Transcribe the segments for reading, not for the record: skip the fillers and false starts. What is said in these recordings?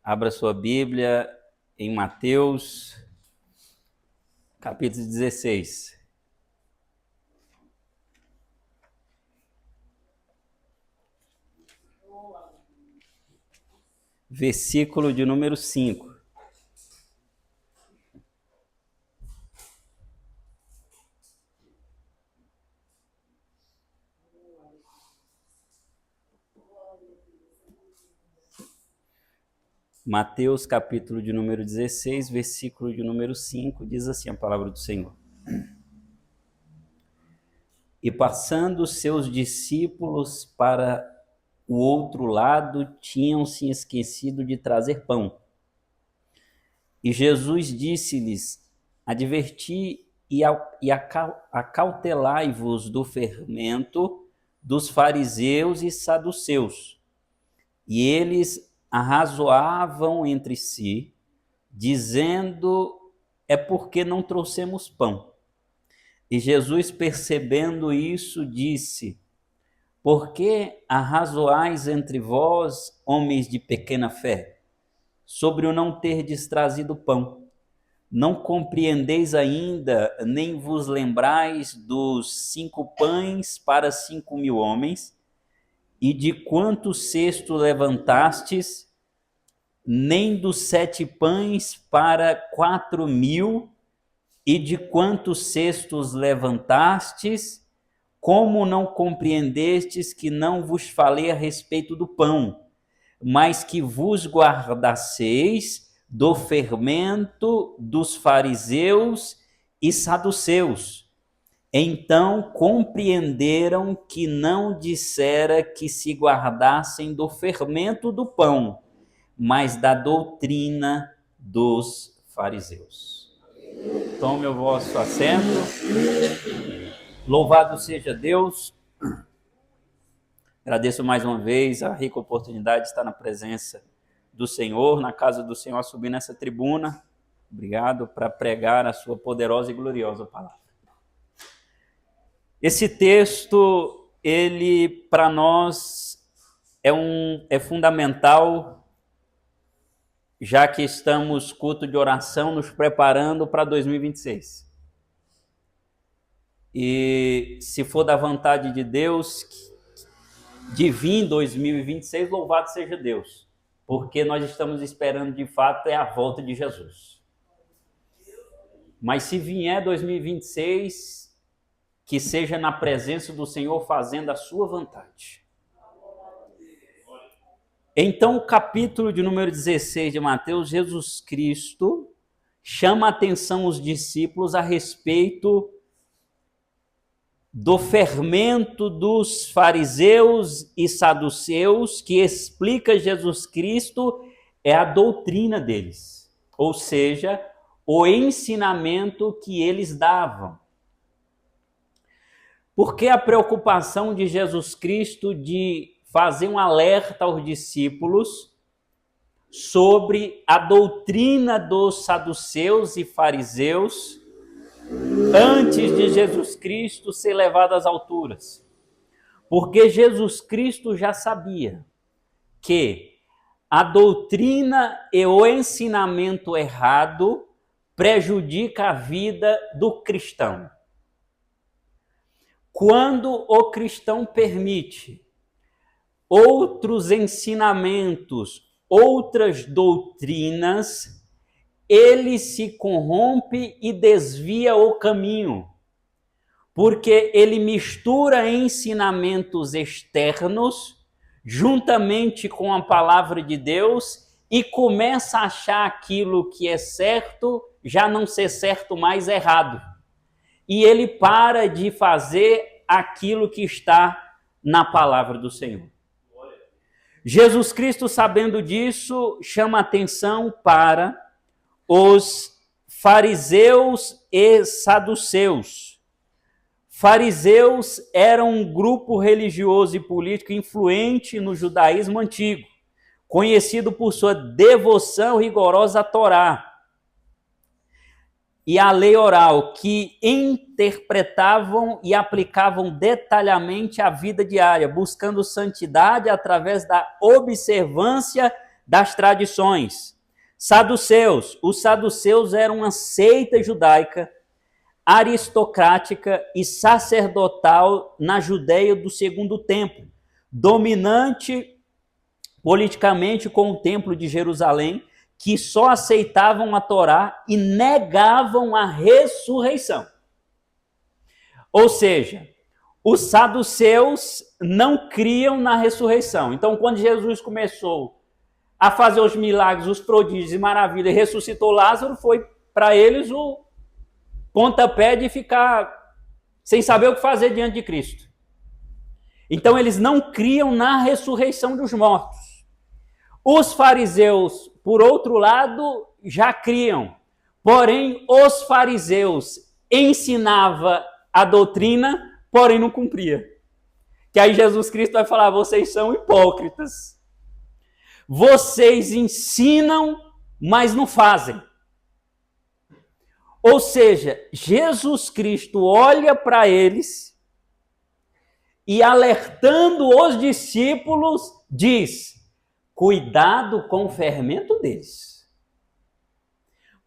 Abra sua Bíblia em Mateus, capítulo 16. Versículo de número 5. Mateus, capítulo de número 16, versículo de número 5, diz assim a palavra do Senhor. E passando seus discípulos para o outro lado, tinham se esquecido de trazer pão. E Jesus disse-lhes: adverti e acautelai-vos do fermento dos fariseus e saduceus. E eles arrazoavam entre si, dizendo: é porque não trouxemos pão. E Jesus, percebendo isso, disse: por que arrazoais entre vós, homens de pequena fé, sobre o não terdes trazido pão? Não compreendeis ainda, nem vos lembrais dos 5 pães para 5.000 homens, e de quantos cestos levantastes, nem dos 7 pães para 4.000, e de quantos cestos levantastes? Como não compreendestes que não vos falei a respeito do pão, mas que vos guardasseis do fermento dos fariseus e saduceus? Então compreenderam que não dissera que se guardassem do fermento do pão, mas da doutrina dos fariseus. Tome o vosso assento. Louvado seja Deus. Agradeço mais uma vez a rica oportunidade de estar na presença do Senhor, na casa do Senhor, subir nessa tribuna. Obrigado para pregar a sua poderosa e gloriosa palavra. Esse texto, ele para nós é fundamental, já que estamos culto de oração, nos preparando para 2026. E se for da vontade de Deus, de vir em 2026, louvado seja Deus, porque nós estamos esperando de fato a volta de Jesus. Mas se vier 2026, que seja na presença do Senhor fazendo a sua vontade. Então, o capítulo de número 16 de Mateus, Jesus Cristo chama a atenção os discípulos a respeito do fermento dos fariseus e saduceus, que explica Jesus Cristo, é a doutrina deles, ou seja, o ensinamento que eles davam. Porque a preocupação de Jesus Cristo de fazer um alerta aos discípulos sobre a doutrina dos saduceus e fariseus antes de Jesus Cristo ser levado às alturas. Porque Jesus Cristo já sabia que a doutrina e o ensinamento errado prejudica a vida do cristão. Quando o cristão permite outros ensinamentos, outras doutrinas, ele se corrompe e desvia o caminho, porque ele mistura ensinamentos externos juntamente com a palavra de Deus e começa a achar aquilo que é certo já não ser certo, mais errado. E ele para de fazer aquilo que está na palavra do Senhor. Jesus Cristo, sabendo disso, chama atenção para os fariseus e saduceus. Fariseus eram um grupo religioso e político influente no judaísmo antigo, conhecido por sua devoção rigorosa à Torá e à lei oral, que interpretavam e aplicavam detalhadamente a vida diária, buscando santidade através da observância das tradições. Saduceus. Os saduceus eram uma seita judaica, aristocrática e sacerdotal na Judeia do Segundo Templo, dominante politicamente com o Templo de Jerusalém, que só aceitavam a Torá e negavam a ressurreição. Ou seja, os saduceus não criam na ressurreição. Então, quando Jesus começou a fazer os milagres, os prodígios e maravilhas, e ressuscitou Lázaro, foi para eles o pontapé de ficar sem saber o que fazer diante de Cristo. Então, eles não criam na ressurreição dos mortos. Os fariseus, por outro lado, já criam. Porém, os fariseus ensinavam a doutrina, porém não cumpria. Que aí Jesus Cristo vai falar, vocês são hipócritas. Vocês ensinam, mas não fazem. Ou seja, Jesus Cristo olha para eles e, alertando os discípulos, diz: cuidado com o fermento deles.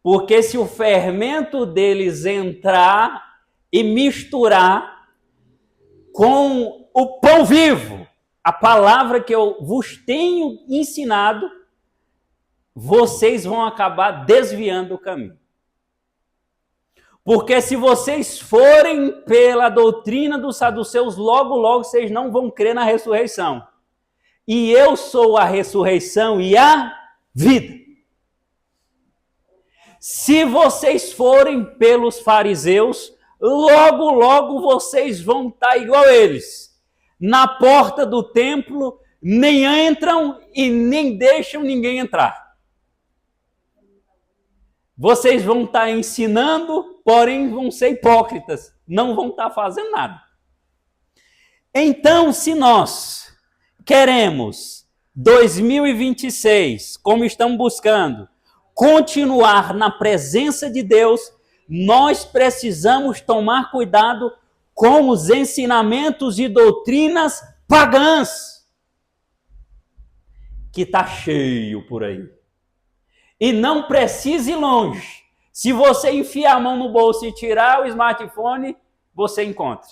Porque se o fermento deles entrar e misturar com o pão vivo, a palavra que eu vos tenho ensinado, vocês vão acabar desviando o caminho. Porque se vocês forem pela doutrina dos saduceus, logo, logo vocês não vão crer na ressurreição. E eu sou a ressurreição e a vida. Se vocês forem pelos fariseus, logo, logo vocês vão estar igual a eles. Na porta do templo, nem entram e nem deixam ninguém entrar. Vocês vão estar ensinando, porém vão ser hipócritas. Não vão estar fazendo nada. Então, se nós queremos 2026, como estamos buscando, continuar na presença de Deus, nós precisamos tomar cuidado com os ensinamentos e doutrinas pagãs, que está cheio por aí. E não precisa ir longe. Se você enfiar a mão no bolso e tirar o smartphone, você encontra.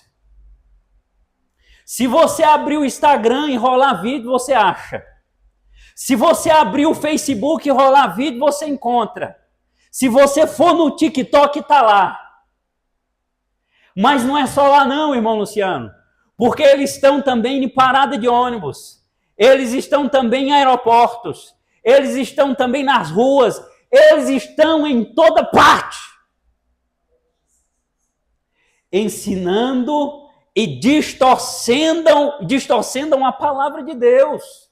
Se você abrir o Instagram e rolar vídeo, você acha. Se você abrir o Facebook e rolar vídeo, você encontra. Se você for no TikTok, está lá. Mas não é só lá não, irmão Luciano. Porque eles estão também em parada de ônibus. Eles estão também em aeroportos. Eles estão também nas ruas. Eles estão em toda parte. Ensinando e distorcendo a palavra de Deus.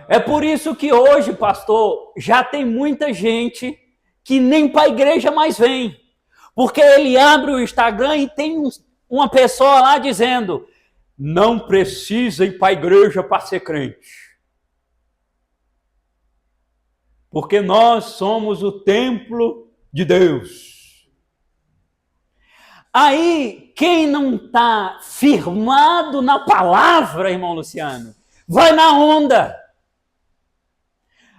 É por isso que hoje, pastor, já tem muita gente que nem para a igreja mais vem. Porque ele abre o Instagram e tem uma pessoa lá dizendo: não precisa ir para a igreja para ser crente. Porque nós somos o templo de Deus. Aí, quem não está firmado na palavra, irmão Luciano, vai na onda.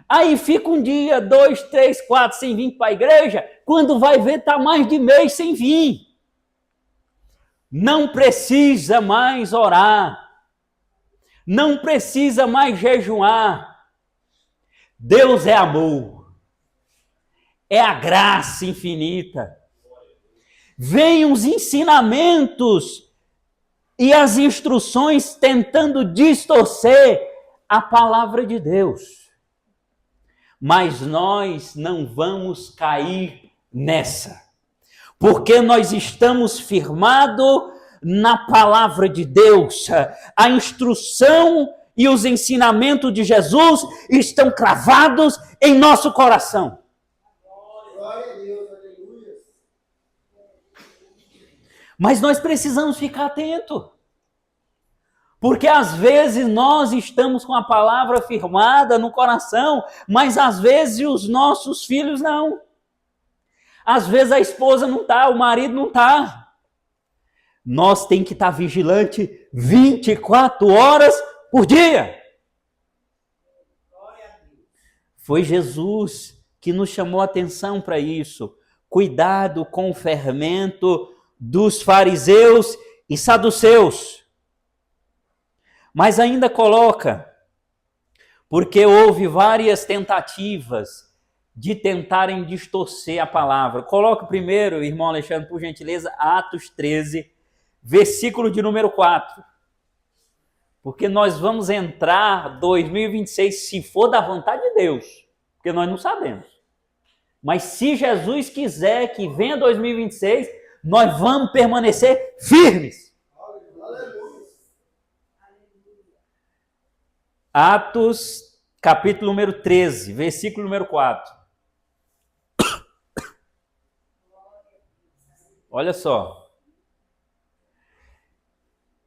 Aí fica um dia, 2, 3, 4 sem vir para a igreja, quando vai ver está mais de mês sem vir. Não precisa mais orar. Não precisa mais jejuar. Deus é amor. É a graça infinita. Vêm os ensinamentos e as instruções tentando distorcer a palavra de Deus. Mas nós não vamos cair nessa. Porque nós estamos firmados na palavra de Deus. A instrução e os ensinamentos de Jesus estão cravados em nosso coração. Glória a Deus, aleluia. Mas nós precisamos ficar atentos. Porque às vezes nós estamos com a palavra firmada no coração, mas às vezes os nossos filhos não. Às vezes a esposa não está, o marido não está. Nós temos que estar vigilante 24 horas por dia. Foi Jesus que nos chamou a atenção para isso. Cuidado com o fermento dos fariseus e saduceus. Mas ainda coloca, porque houve várias tentativas de tentarem distorcer a palavra. Coloca primeiro, irmão Alexandre, por gentileza, Atos 13, versículo de número 4. Porque nós vamos entrar 2026, se for da vontade de Deus, porque nós não sabemos. Mas se Jesus quiser que venha 2026, nós vamos permanecer firmes. Atos, capítulo número 13, versículo número 4. Olha só.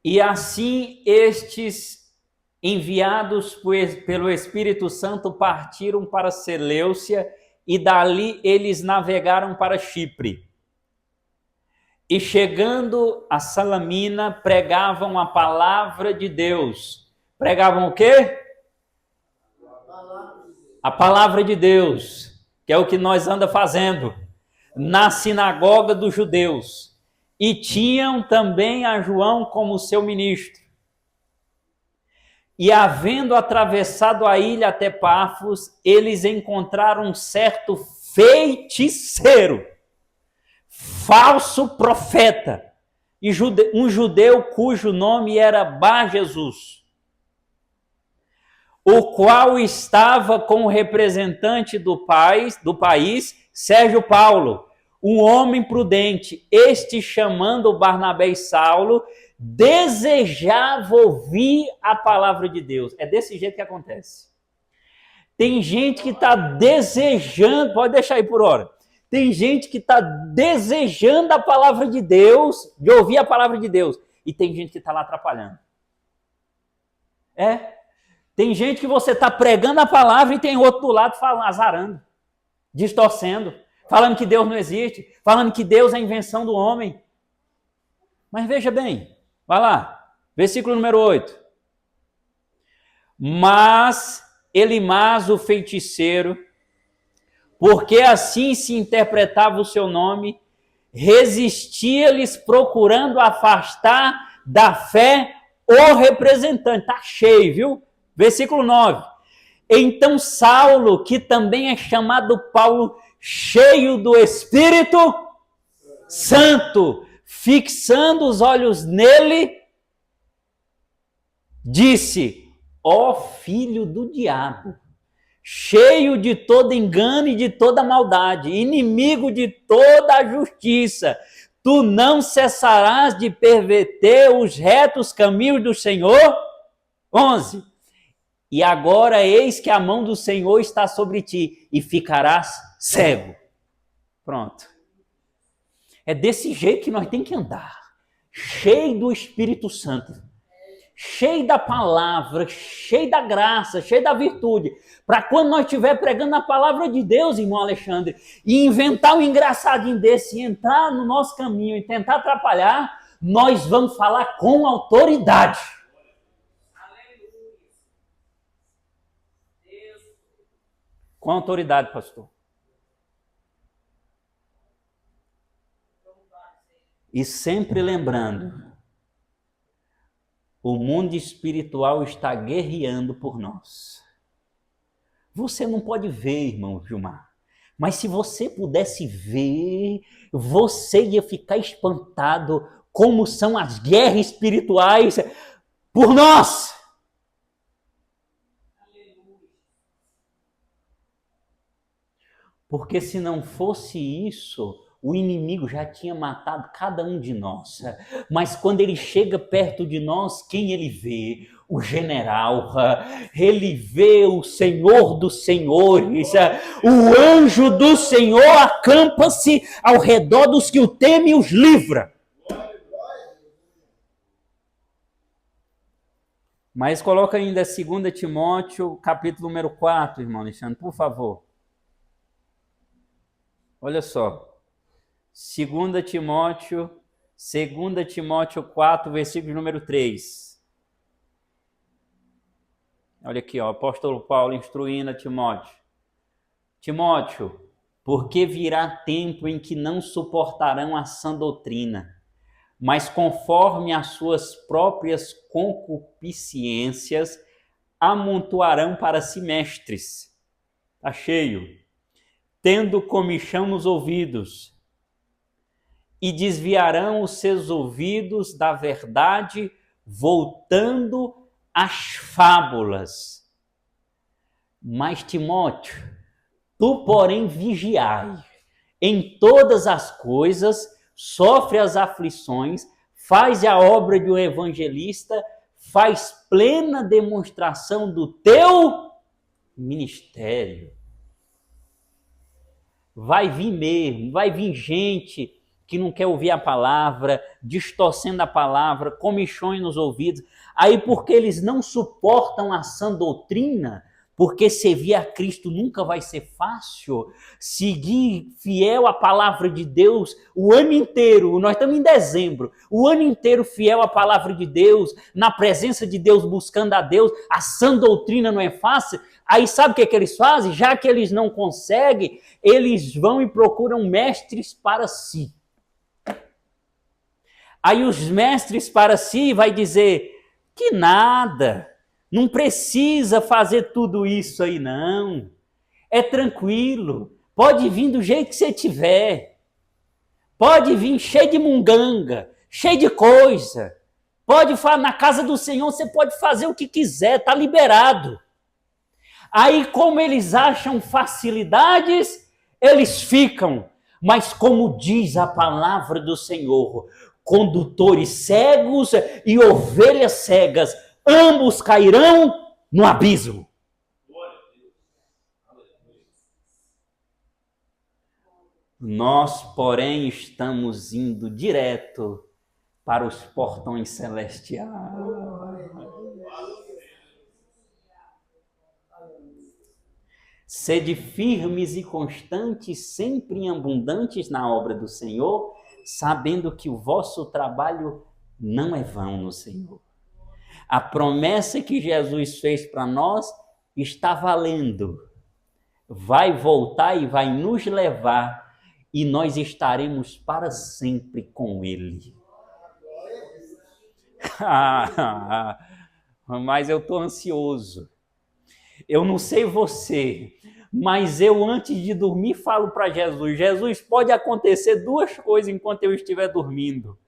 E assim estes, enviados pelo Espírito Santo, partiram para Seleucia, e dali eles navegaram para Chipre. E chegando a Salamina, pregavam a palavra de Deus. Pregavam o quê? A palavra de Deus, que é o que nós anda fazendo na sinagoga dos judeus. E tinham também a João como seu ministro. E havendo atravessado a ilha até Pafos, eles encontraram um certo feiticeiro, falso profeta, e um judeu cujo nome era Bar-Jesus, o qual estava com o representante do país, Sérgio Paulo, um homem prudente. Este, chamando Barnabé e Saulo, desejava ouvir a palavra de Deus. É desse jeito que acontece. Tem gente que está desejando, pode deixar aí por hora. Tem gente que está desejando a palavra de Deus, de ouvir a palavra de Deus. E tem gente que está lá atrapalhando. Tem gente que você está pregando a palavra e tem outro do lado falando, azarando, distorcendo, falando que Deus não existe, falando que Deus é a invenção do homem. Mas veja bem, vai lá, versículo número 8. Mas Elimas, o feiticeiro, porque assim se interpretava o seu nome, resistia-lhes procurando afastar da fé o representante. Está cheio, viu? Versículo 9. Então Saulo, que também é chamado Paulo, cheio do Espírito Santo, fixando os olhos nele, disse: ó filho do diabo, cheio de todo engano e de toda maldade, inimigo de toda a justiça, tu não cessarás de perverter os retos caminhos do Senhor? 11. E agora eis que a mão do Senhor está sobre ti, e ficarás cego. Pronto. É desse jeito que nós temos que andar. Cheio do Espírito Santo. Cheio da palavra, cheio da graça, cheio da virtude. Para quando nós estiver pregando a palavra de Deus, irmão Alexandre, e inventar um engraçadinho desse, e entrar no nosso caminho e tentar atrapalhar, nós vamos falar com autoridade. Com autoridade, pastor. E sempre lembrando, o mundo espiritual está guerreando por nós. Você não pode ver, irmão Gilmar, mas se você pudesse ver, você ia ficar espantado como são as guerras espirituais por nós. Porque se não fosse isso, o inimigo já tinha matado cada um de nós. Mas quando ele chega perto de nós, quem ele vê? O general, ele vê o Senhor dos Senhores, o anjo do Senhor acampa-se ao redor dos que o temem e os livra. Mas coloca ainda 2 Timóteo, capítulo número 4, irmão Alexandre, por favor. Olha só, 2 Timóteo 4, versículo número 3. Olha aqui, ó, o apóstolo Paulo instruindo a Timóteo. Timóteo, porque virá tempo em que não suportarão a sã doutrina, mas conforme as suas próprias concupiscências, amontoarão para si mestres. Tá cheio. Tendo comichão nos ouvidos, e desviarão os seus ouvidos da verdade, voltando às fábulas. Mas, Timóteo, tu, porém, vigiai em todas as coisas, sofre as aflições, faz a obra de um evangelista, faz plena demonstração do teu ministério. Vai vir mesmo, vai vir gente que não quer ouvir a palavra, distorcendo a palavra, comichões nos ouvidos. Aí, porque eles não suportam a sã doutrina, porque servir a Cristo nunca vai ser fácil, seguir fiel à palavra de Deus o ano inteiro, nós estamos em dezembro, o ano inteiro fiel à palavra de Deus, na presença de Deus, buscando a Deus, a sã doutrina não é fácil. Aí sabe o que eles fazem? Já que eles não conseguem, eles vão e procuram mestres para si. Aí os mestres para si vai dizer que nada, não precisa fazer tudo isso aí não, é tranquilo, pode vir do jeito que você tiver, pode vir cheio de munganga, cheio de coisa, pode falar na casa do Senhor, você pode fazer o que quiser, está liberado. Aí como eles acham facilidades, eles ficam, mas como diz a palavra do Senhor, condutores cegos e ovelhas cegas, ambos cairão no abismo. Nós, porém, estamos indo direto para os portões celestiais. Sede firmes e constantes, sempre em abundantes na obra do Senhor, sabendo que o vosso trabalho não é vão no Senhor. A promessa que Jesus fez para nós está valendo. Vai voltar e vai nos levar e nós estaremos para sempre com Ele. Mas eu estou ansioso. Eu não sei você, mas eu antes de dormir falo para Jesus, Jesus, pode acontecer duas coisas enquanto eu estiver dormindo.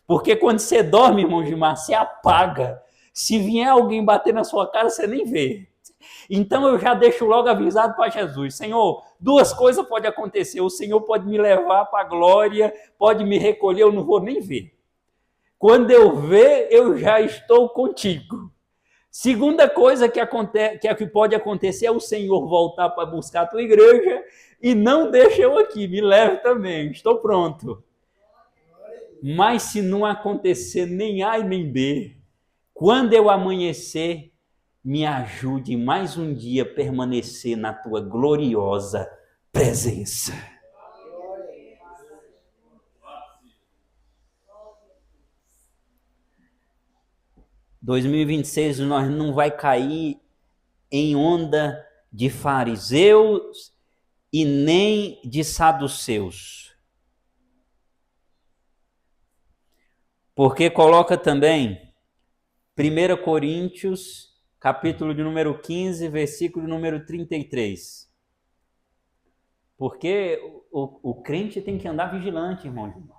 Porque quando você dorme, irmão Gilmar, você apaga. Se vier alguém bater na sua cara, você nem vê. Então eu já deixo logo avisado para Jesus, Senhor, duas coisas podem acontecer. O Senhor pode me levar para a glória, pode me recolher, eu não vou nem ver. Quando eu ver, eu já estou contigo. Segunda coisa que pode acontecer é o Senhor voltar para buscar a tua igreja e não deixa eu aqui, me leve também, estou pronto. Mas se não acontecer nem A e nem B, quando eu amanhecer, me ajude mais um dia a permanecer na tua gloriosa presença. 2026 nós não vai cair em onda de fariseus e nem de saduceus. Porque coloca também 1 Coríntios, capítulo de número 15, versículo número 33. Porque o crente tem que andar vigilante, irmão.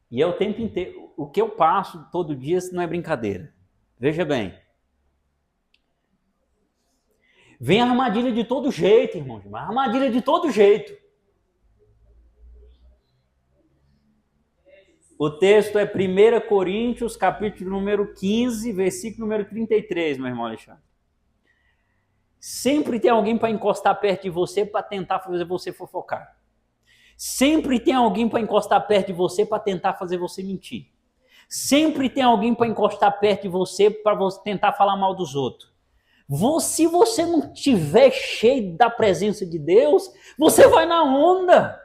E é o tempo inteiro. O que eu passo todo dia não é brincadeira. Veja bem. Vem a armadilha de todo jeito, irmão. Armadilha de todo jeito. O texto é 1 Coríntios, capítulo número 15, versículo número 33, meu irmão Alexandre. Sempre tem alguém para encostar perto de você para tentar fazer você fofocar. Sempre tem alguém para encostar perto de você para tentar fazer você mentir. Sempre tem alguém para encostar perto de você para tentar falar mal dos outros. Se você não estiver cheio da presença de Deus, você vai na onda.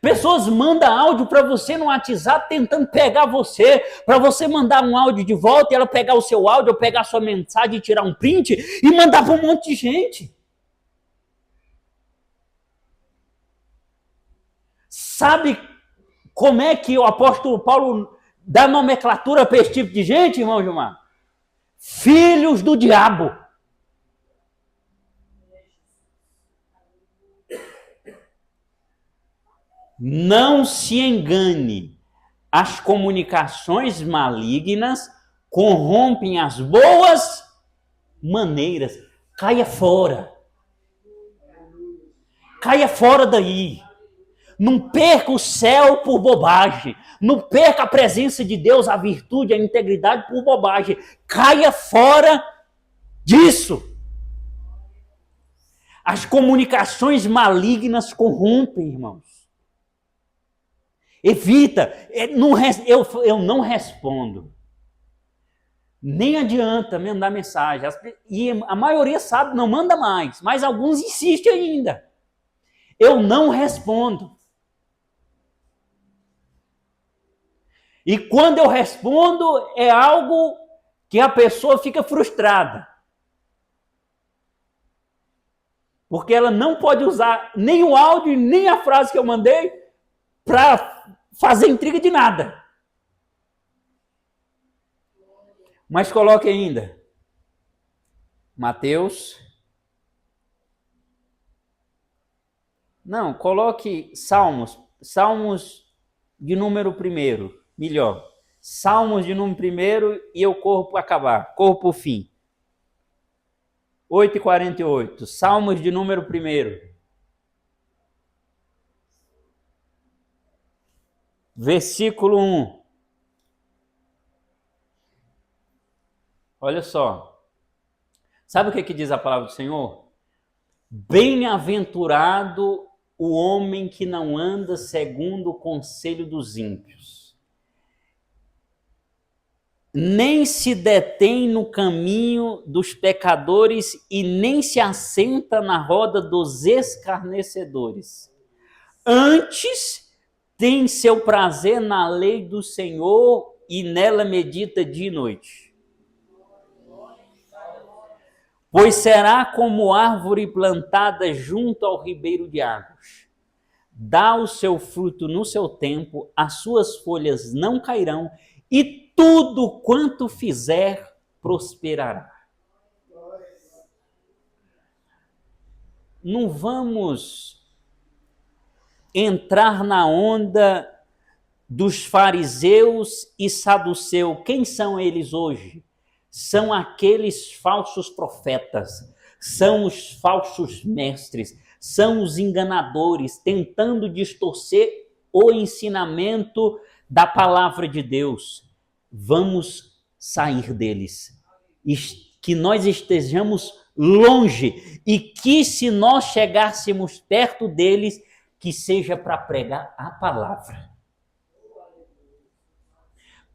Pessoas mandam áudio para você no WhatsApp tentando pegar você, para você mandar um áudio de volta e ela pegar o seu áudio ou pegar a sua mensagem e tirar um print e mandar para um monte de gente. Sabe como é que o apóstolo Paulo dá nomenclatura para esse tipo de gente, irmão Gilmar? Filhos do diabo. Não se engane, as comunicações malignas corrompem as boas maneiras. Caia fora. Caia fora daí. Não perca o céu por bobagem. Não perca a presença de Deus, a virtude, a integridade por bobagem. Caia fora disso. As comunicações malignas corrompem, irmãos. Evita. Eu não respondo. Nem adianta me mandar mensagem. E a maioria sabe, não manda mais. Mas alguns insistem ainda. Eu não respondo. E quando eu respondo, é algo que a pessoa fica frustrada. Porque ela não pode usar nem o áudio, nem a frase que eu mandei para fazer intriga de nada. Mas coloque ainda. Mateus. Não, coloque Salmos. Salmos de número 1. Melhor. Salmos de número 1 e eu corro para acabar. Corro para o fim. 8:48. Salmos de número 1. Versículo 1. Olha só. Sabe o que diz a palavra do Senhor? Bem-aventurado o homem que não anda segundo o conselho dos ímpios, nem se detém no caminho dos pecadores e nem se assenta na roda dos escarnecedores. Antes tem seu prazer na lei do Senhor e nela medita dia e noite. Pois será como árvore plantada junto ao ribeiro de águas. Dá o seu fruto no seu tempo, as suas folhas não cairão, e tudo quanto fizer prosperará. Não vamos entrar na onda dos fariseus e saduceus. Quem são eles hoje? São aqueles falsos profetas, são os falsos mestres, são os enganadores, tentando distorcer o ensinamento da palavra de Deus. Vamos sair deles. Que nós estejamos longe e que se nós chegássemos perto deles, que seja para pregar a palavra.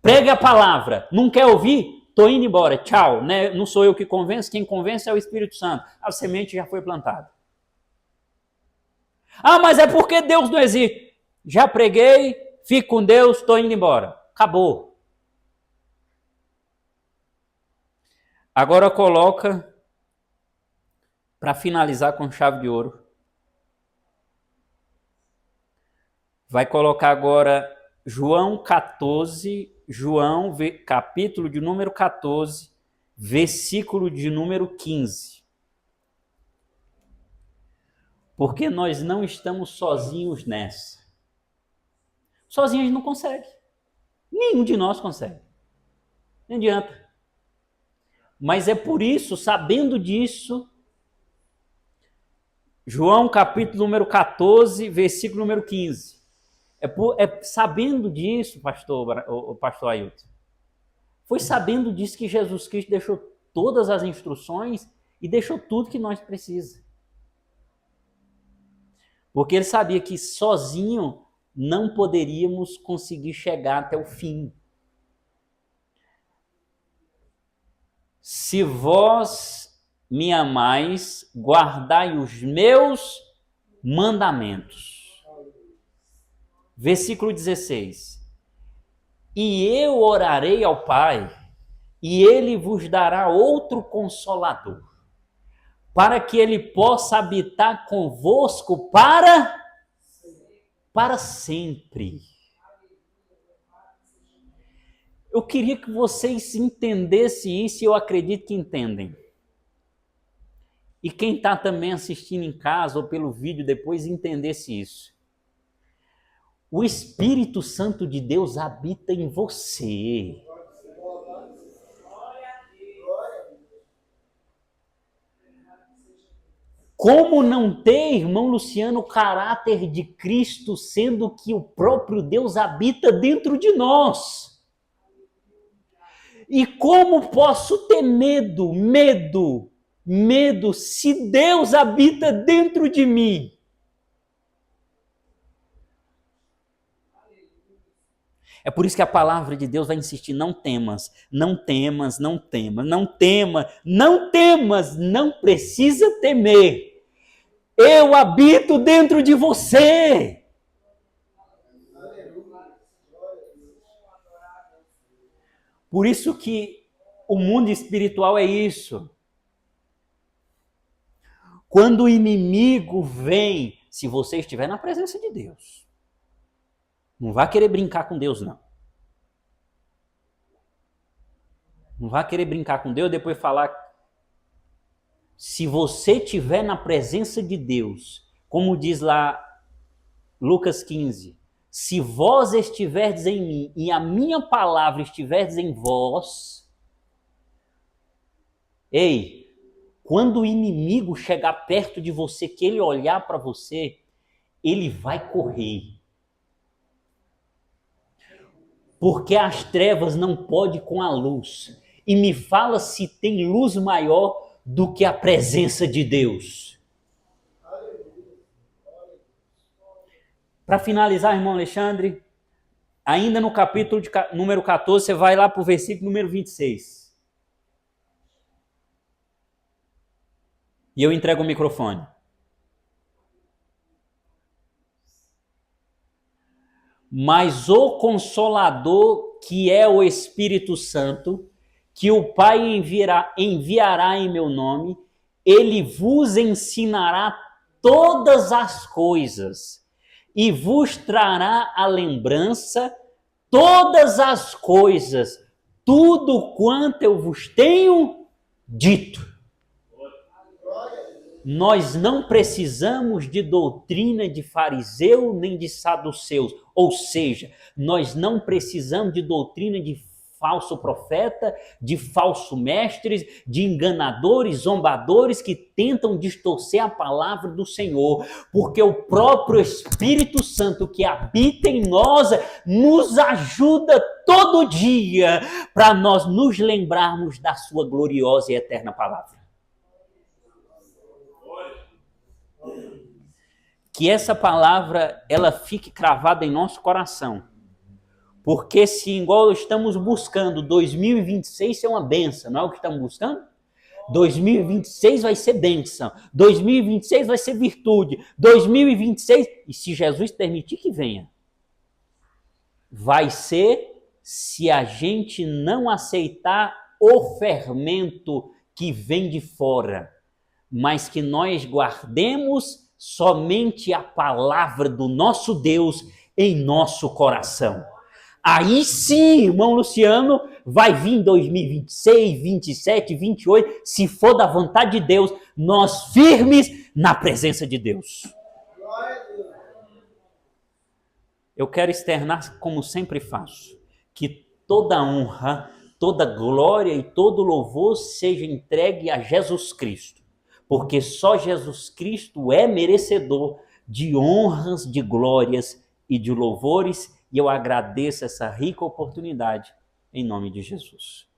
Pregue a palavra. Não quer ouvir? Estou indo embora, tchau. Né? Não sou eu que convenço, quem convence é o Espírito Santo. A semente já foi plantada. Ah, mas é porque Deus não existe. Já preguei, fico com Deus, estou indo embora. Acabou. Agora coloca, para finalizar com chave de ouro, vai colocar agora João 14, João capítulo de número 14, versículo de número 15. Porque nós não estamos sozinhos nessa. Sozinho a gente não consegue. Nenhum de nós consegue. Não adianta. Mas é por isso, sabendo disso, João capítulo número 14, versículo número 15. Sabendo disso, o pastor Ailton, foi sabendo disso que Jesus Cristo deixou todas as instruções e deixou tudo que nós precisamos. Porque ele sabia que sozinho não poderíamos conseguir chegar até o fim. Se vós me amais, guardai os meus mandamentos. Versículo 16. E eu orarei ao Pai, e ele vos dará outro consolador, para que ele possa habitar convosco para sempre. Eu queria que vocês entendessem isso, e eu acredito que entendem. E quem está também assistindo em casa ou pelo vídeo depois entendesse isso. O Espírito Santo de Deus habita em você. Como não ter, irmão Luciano, o caráter de Cristo, sendo que o próprio Deus habita dentro de nós? E como posso ter medo, se Deus habita dentro de mim? É por isso que a palavra de Deus vai insistir: não temas, não temas, não temas, não temas, não temas, não precisa temer. Eu habito dentro de você. Por isso que o mundo espiritual é isso. Quando o inimigo vem, se você estiver na presença de Deus, não vá querer brincar com Deus, não. Não vá querer brincar com Deus e depois falar. Se você estiver na presença de Deus, como diz lá Lucas 15, se vós estiverdes em mim e a minha palavra estiverdes em vós, quando o inimigo chegar perto de você, que ele olhar para você, ele vai correr. Porque as trevas não podem com a luz. E me fala se tem luz maior do que a presença de Deus. Para finalizar, irmão Alexandre, ainda no capítulo número 14, você vai lá para o versículo número 26. E eu entrego o microfone. Mas o Consolador, que é o Espírito Santo, que o Pai enviará em meu nome, ele vos ensinará todas as coisas e vos trará a lembrança todas as coisas, tudo quanto eu vos tenho dito. Nós não precisamos de doutrina de fariseu nem de saduceus, ou seja, nós não precisamos de doutrina de falso profeta, de falso mestres, de enganadores, zombadores que tentam distorcer a palavra do Senhor, porque o próprio Espírito Santo que habita em nós nos ajuda todo dia para nós nos lembrarmos da sua gloriosa e eterna palavra. Que essa palavra ela fique cravada em nosso coração. Porque se igual estamos buscando 2026 é uma bênção, não é o que estamos buscando? 2026 vai ser bênção, 2026 vai ser virtude, 2026, e se Jesus permitir que venha, vai ser se a gente não aceitar o fermento que vem de fora, mas que nós guardemos somente a palavra do nosso Deus em nosso coração. Aí sim, irmão Luciano, vai vir 2026, 27, 28, se for da vontade de Deus, nós firmes na presença de Deus. Eu quero externar, como sempre faço, que toda honra, toda glória e todo louvor seja entregue a Jesus Cristo, porque só Jesus Cristo é merecedor de honras, de glórias e de louvores. E eu agradeço essa rica oportunidade em nome de Jesus.